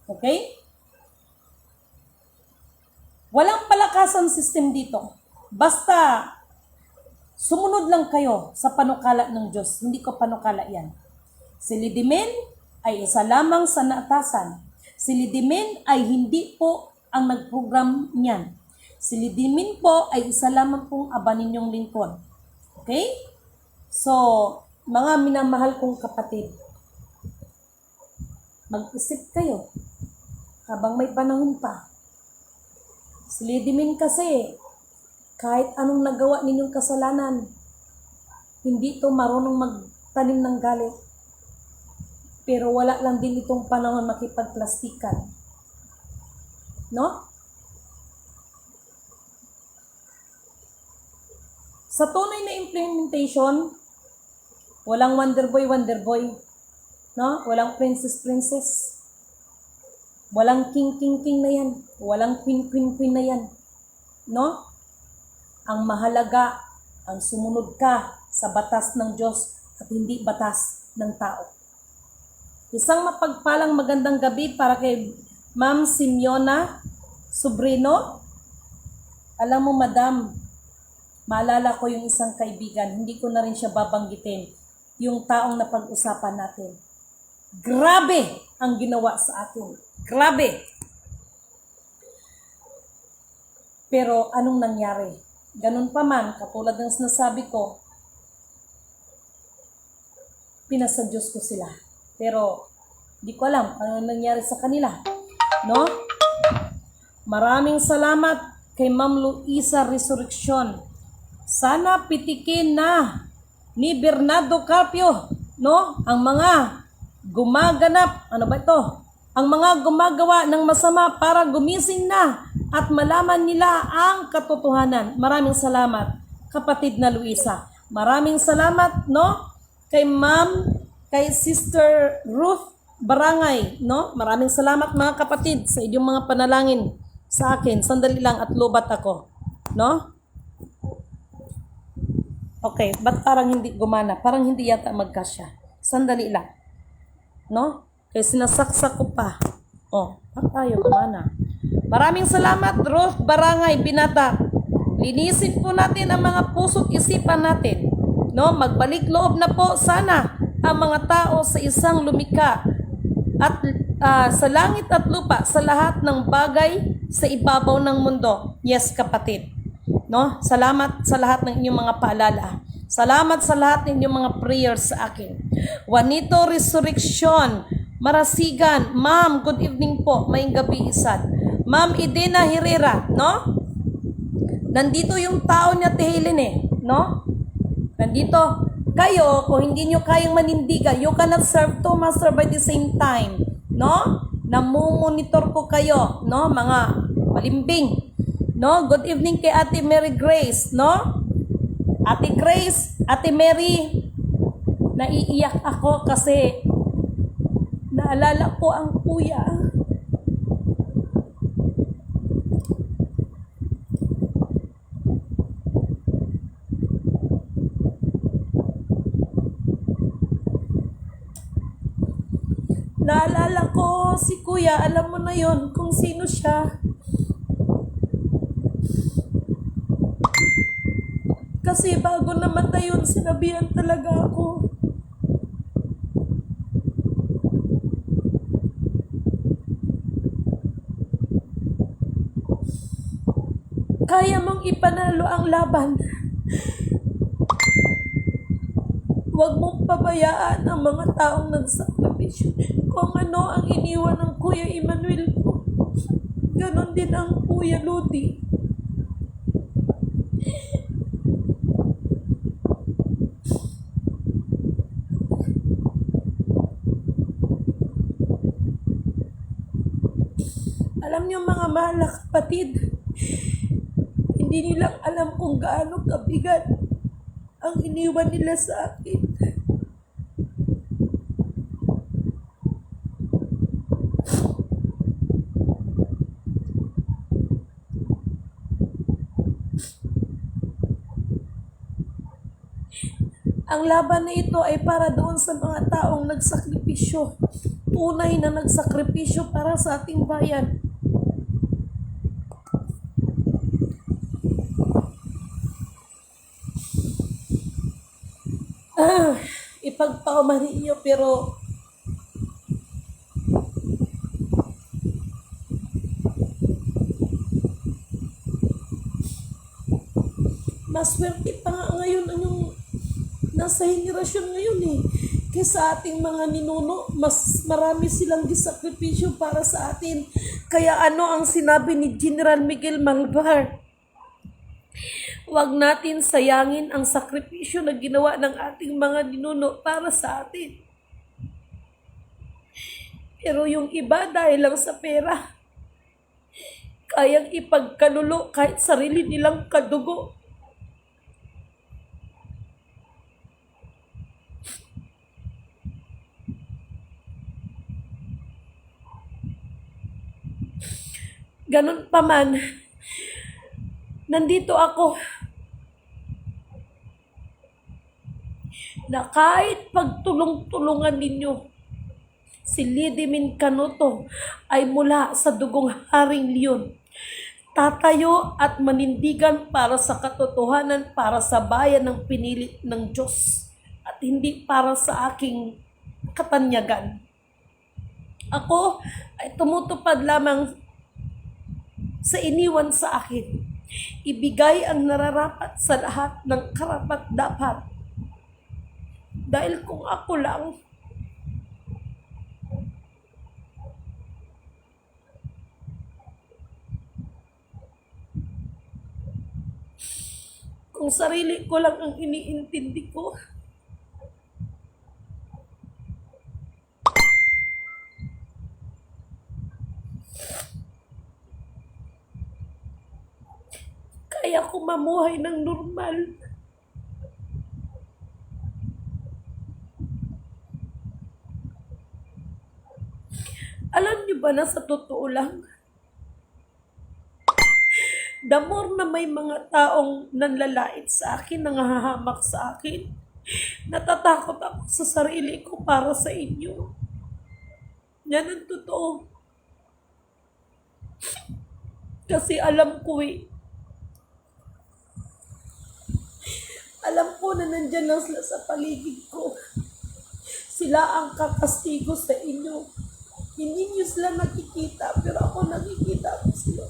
Okay? Walang palakasan system dito. Basta sumunod lang kayo sa panukala ng Diyos. Hindi ko panukala yan. Si Lidimin ay isa lamang sa naatasan. Si Lidimin ay hindi po ang nag-program niyan. Si Lidimin po ay isa lamang pong aba ninyong lingkod. Okay? So, mga minamahal kong kapatid, mag-isip kayo habang may panahon pa. Si Lidimin kasi, kahit anong nagawa ninyong kasalanan, hindi ito marunong magtanim ng galit. Pero wala lang din itong panahon makipagplastikan. No? Sa tunay na implementation, walang wonder boy, no? Walang princess. Walang king na yan. Walang queen na yan. No? Ang mahalaga, ang sumunod ka sa batas ng Diyos at hindi batas ng tao. Isang mapagpalang magandang gabi para kay Ma'am Simeona Sobrino. Alam mo, Madam, maalala ko yung isang kaibigan, hindi ko na rin siya babanggitin, yung taong napag-usapan natin. Grabe ang ginawa sa atin. Grabe. Pero anong nangyari? Ganun pa man, katulad ng sinasabi ko, pinasa Diyos ko sila. Pero di ko alam ano nangyari sa kanila. No? Maraming salamat kay Ma'am Luisa Resurrection. Sana pitikin na ni Bernardo Carpio, no? Ang mga gumaganap, ano ba ito? Ang mga gumagawa ng masama para gumising na at malaman nila ang katotohanan. Maraming salamat, kapatid na Luisa. Maraming salamat, no? Kay Ma'am, kay Sister Ruth Barangay, no? Maraming salamat mga kapatid sa inyong mga panalangin sa akin. Sandali lang at lubat ako, no? Okay, ba't parang hindi gumana? Parang hindi yata magkasya. Sandali lang. No? Kaya sinasaksak ko pa. Oh, ba't tayo gumana? Maraming salamat, Ruth Barangay, Binata. Linisin po natin ang mga puso't isipan natin. No? Magbalik loob na po sana ang mga tao sa isang lumika at sa langit at lupa, sa lahat ng bagay sa ibabaw ng mundo. Yes, kapatid. No? Salamat sa lahat ng inyong mga paalala. Salamat sa lahat ng inyong mga prayers sa akin. Juanito Resurrection, Marasigan, Ma'am, good evening po. Maying gabi isad. Ma'am Edena Herrera, no? Nandito yung tao niya, Helen eh, no? Nandito. Kayo, kung hindi nyo kayang manindigan, you cannot serve two masters by the same time, no? Namumonitor ko kayo, no? Mga malimbing. No? Good evening kay Ate Mary Grace, no? Ate Grace, Ate Mary, naiiyak ako kasi naalala ko ang kuya. Naalala ko si kuya, alam mo na yon kung sino siya. Kasi bago namatay yun, sinabihan talaga ako. Kaya mong ipanalo ang laban. Huwag mong pabayaan ang mga taong nagsakripisyo. Kung ano ang iniwan ng Kuya Emmanuel ko, ganon din ang Kuya Lodi. Alam niyo mga mahal na kapatid, hindi nilang alam kung gaano kabigat ang iniwan nila sa akin. Ang laban na ito ay para doon sa mga taong nagsakripisyo. Tunay na nagsakripisyo para sa ating bayan. Ipagpaumanhin niyo pero maswerte pa nga ngayon ang yung nasa henerasyon ngayon kaysa ating mga ninuno. Mas marami silang gisakripisyo para sa atin. Kaya ano ang sinabi ni General Miguel Malvar? Huwag natin sayangin ang sakripisyo na ginawa ng ating mga ninuno para sa atin. Pero yung iba dahil lang sa pera, kayang ipagkanulo kahit sarili nilang kadugo. Ganun pa man, nandito ako na kahit pagtulong-tulungan ninyo, si Lidimin Canuto ay mula sa dugong Haring Leon. Tatayo at manindigan para sa katotohanan, para sa bayan ng pinilit ng Diyos at hindi para sa aking katanyagan. Ako ay tumutupad lamang sa iniwan sa akin. Ibigay ang nararapat sa lahat ng karapat-dapat. Dahil kung ako lang, kung sarili ko lang ang iniintindi ko, kaya ko mamuhay ng normal. Alam niyo ba na sa totoo lang, the more na may mga taong nanlalait sa akin, nangahahamak sa akin, natatakot ako sa sarili ko para sa inyo. Yan ang totoo. Kasi alam ko alam ko na nandyan lang sila sa paligid ko. Sila ang kakastigo sa inyo. Hindi nyo sila nakikita, pero ako nakikita ko sila.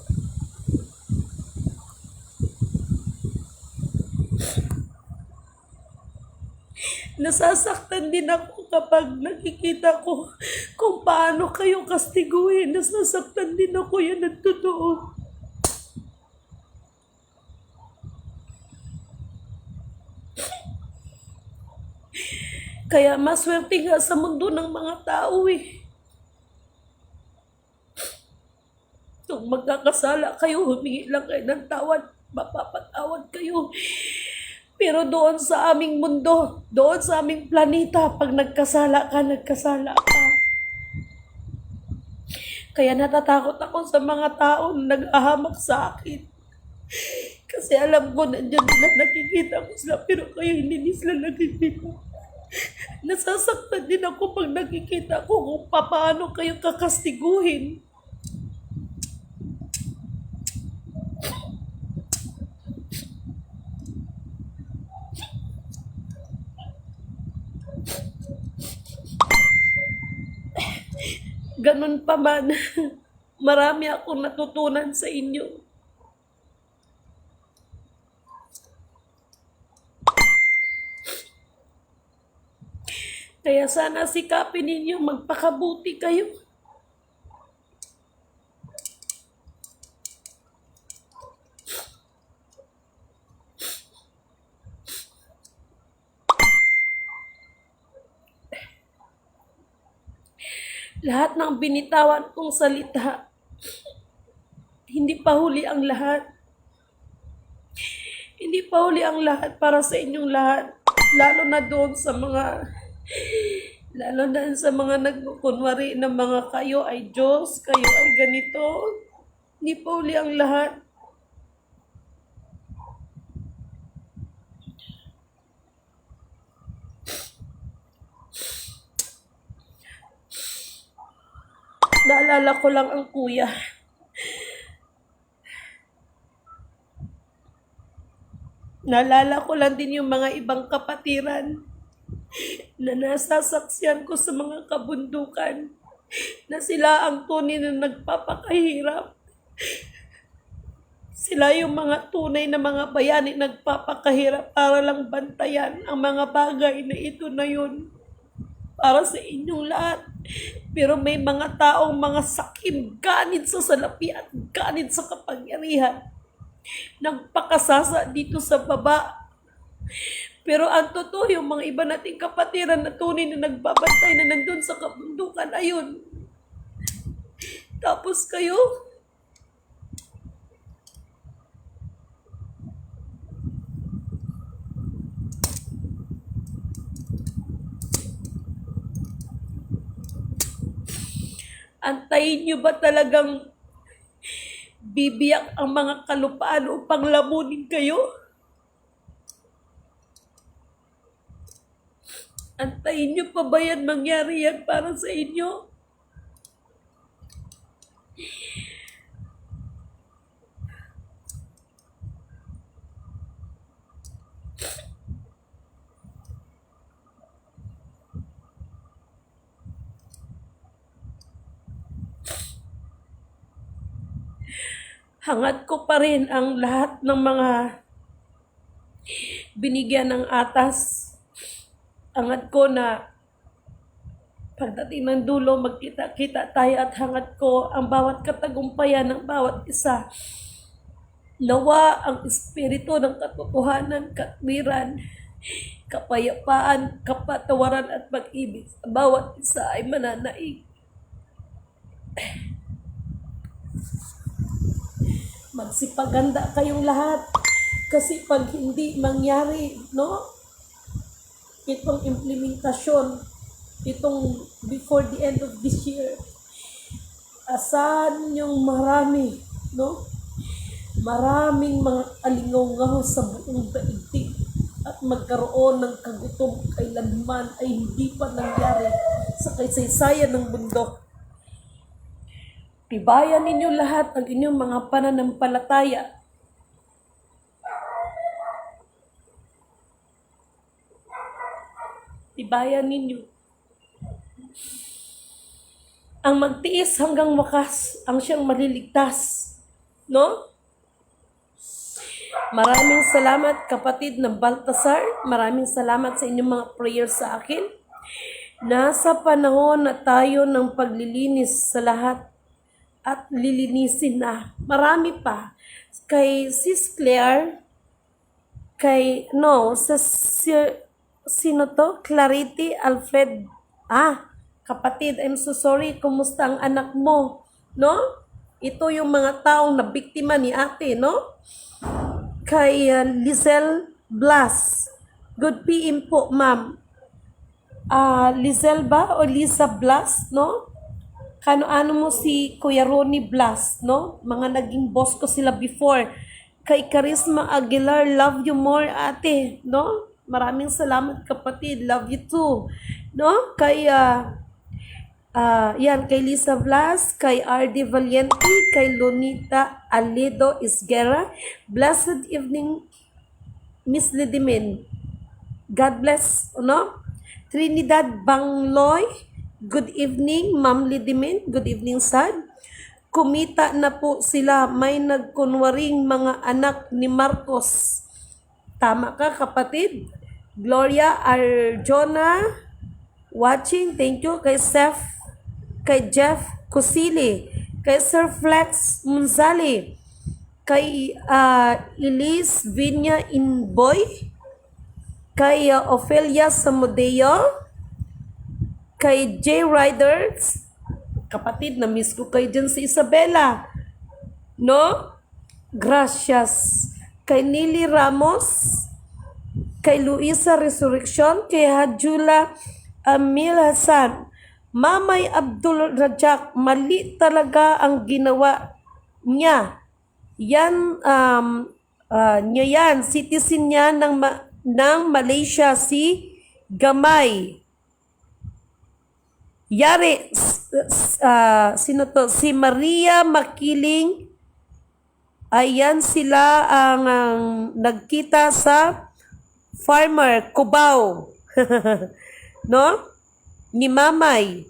Nasasaktan din ako kapag nakikita ko kung paano kayo kastiguhin. Nasasaktan din ako, yan ang totoo. Kaya maswerte nga sa mundo ng mga tao Kung magkakasala kayo, humingi lang kayo ng tawad, mapapatawad kayo. Pero doon sa aming mundo, doon sa aming planeta, pag nagkasala ka, nagkasala ka. Kaya natatakot ako sa mga tao na nag-ahamak sa akin. Kasi alam ko nandiyan sila, nakikita ko sila, pero kaya hindi sila nakikita. Nasasaktan din ako pag nakikita ko kung paano kayo kakastiguhin. Ganun pa man, marami akong natutunan sa inyo. Kaya sana sikapin ninyo, magpakabuti kayo. Lahat ng binitawan kong salita, hindi pa huli ang lahat. Hindi pa huli ang lahat para sa inyong lahat. Lalo na doon sa mga nagkukunwari na mga kayo ay Diyos, kayo ay ganito. Hindi pa huli ang lahat. Naalala ko lang ang kuya. Naalala ko lang din yung mga ibang kapatiran na nasasaksiyan ko sa mga kabundukan na sila ang tunay na nagpapakahirap. Sila yung mga tunay na mga bayani nagpapakahirap para lang bantayan ang mga bagay na ito na yun para sa inyong lahat. Pero may mga taong mga sakim, ganid sa salapi at ganid sa kapangyarihan. Nagpakasasa dito sa baba. Pero ang totoo, yung mga iba nating kapatiran na tunay na nagbabantay na nandun sa kabundukan, ayun. Tapos kayo, antayin nyo ba talagang bibiyak ang mga kalupaan upang lamunin kayo? Antayin nyo pa ba yan mangyari yan para sa inyo? Hangad ko pa rin ang lahat ng mga binigyan ng atas. Hangad ko na pagdating ng dulo, magkita-kita tayo at hangad ko ang bawat katagumpayan ng bawat isa. Nawa ang espiritu ng katotohanan, katwiran, kapayapaan, kapatawaran at pag-ibig sa bawat isa ay mananaig. Magsipaganda kayong lahat kasi pag hindi mangyari, no? Itong implementasyon, itong before the end of this year, asahan yung marami, no? Maraming mga alingaw-ngaw sa buong daigdig at magkaroon ng kagutom kailanman ay hindi pa nangyari sa kasaysayan ng mundo. Tibayan ninyo lahat ang inyong mga pananampalataya. Tibayan ninyo. Ang magtiis hanggang wakas ang siyang maliligtas. No? Maraming salamat kapatid ng Baltasar. Maraming salamat sa inyong mga prayers sa akin. Nasa panahon na tayo ng paglilinis sa lahat at lilinisin na. Marami pa. Kay Sis Claire, sino to? Clarity Alfred. Kapatid, I'm so sorry. Kumusta ang anak mo? No? Ito yung mga taong na biktima ni ate, no? Kay Lizelle Blas. Good PM po, ma'am. Lizelle ba o Lisa Blas, no? Kano-ano mo si Kuya Ronnie Blas, no? Mga naging boss ko sila before. Kay Charisma Aguilar, love you more, ate, no? Maraming salamat, kapatid. Love you too. No? Kay yan, kay Lisa Blas, kay RD Valiente, kay Lunita Aledo Isguera. Blessed evening, Miss Lidimin. God bless, no? Trinidad Bangloy, good evening, Ma'am Lidimin. Good evening, Sad. Kumita na po sila, may nagkunwaring mga anak ni Marcos. Tama ka, kapatid. Gloria Arjona, watching, thank you. Kay Jeff Kusili, kay Sir Flex Munzali, kay Elise Vinya Inboy, kay Ophelia Samudeo, kay J Riders, kapatid, na-miss ko kayo dyan si Isabela, no? Gracias. Kay Nili Ramos, kay Luisa Resurrection, kay Hajula Amil Hasan, Mamay Abdul Rajak, mali talaga ang ginawa niya. Yan, niya yan, citizen niya ng Malaysia, si Gamay. Yari, sino to? Si Maria Makiling. Ayan sila ang nagkita sa Farmer Cubao. No? Ni Mamay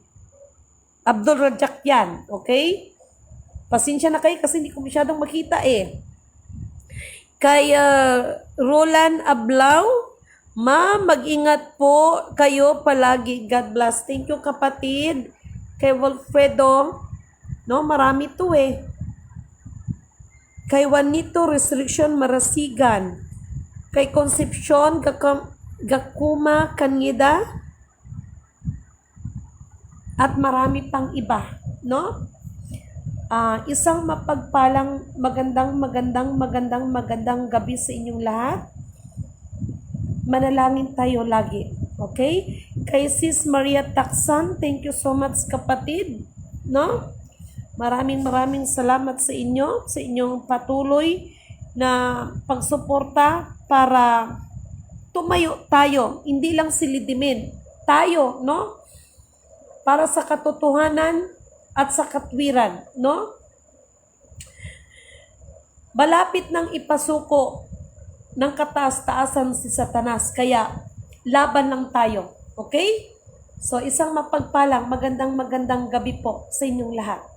Abdul Rajak yan. Okay? Pasensya na kayo kasi hindi ko masyadong makita eh. Kay Roland Ablao, ma, mag-ingat po kayo palagi. God bless. Thank you, kapatid. Kay Wilfredo, no, marami to eh. Kay Juanito Restriction Marasigan, kay Concepcion Gakuma Kanyeda, at marami pang iba, no? Isang mapagpalang magandang gabi sa inyong lahat. Manalangin tayo lagi, okay? Kay Sis Maria Taksan, thank you so much, kapatid, no? Maraming salamat sa inyo, sa inyong patuloy na pagsuporta para tumayo tayo, hindi lang si Lidimin, tayo, no? Para sa katotohanan at sa katwiran, no? Malapit nang ipasuko ng kataas-taasan si Satanas, kaya laban lang tayo, okay? So, isang mapagpalang magandang gabi po sa inyong lahat.